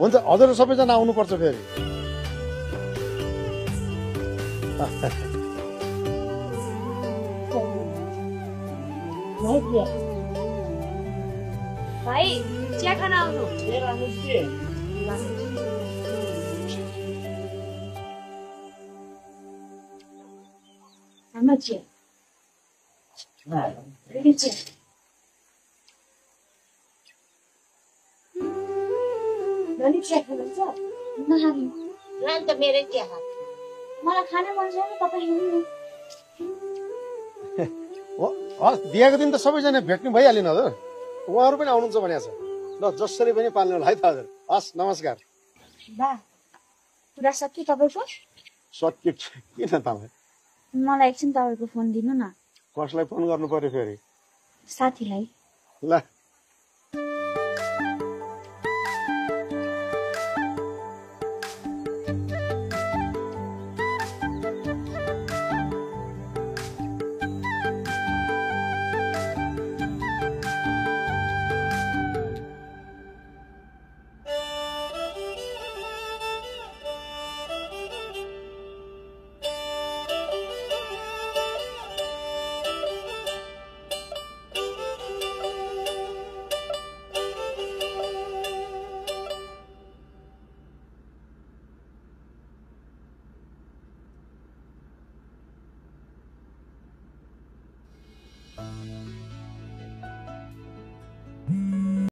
हुन्छ हजुर सबैजना आउनुपर्छ फेरि भाइ चिया खान आउनु आमा चिया चिया नानी चिया खानुहुन्छ नखानु लान त मेरै चिया खा मलाई खान मन छैन तपाईँ हिँड्नु बिहाको दिन त सबैजना भेट्नु भइहाल्यो नि हजुर उहाँहरू पनि आउनुहुन्छ भनेको छ ल जसरी पनि पाल्नु होला है त हजुर हस् नमस्कार बा कुरा सक्यो तपाईँको सक्यो किन तपाईँ मलाई एकछिन तपाईँको फोन दिनु न कसलाई फोन गर्नु पर्यो फेरि साथीलाई ल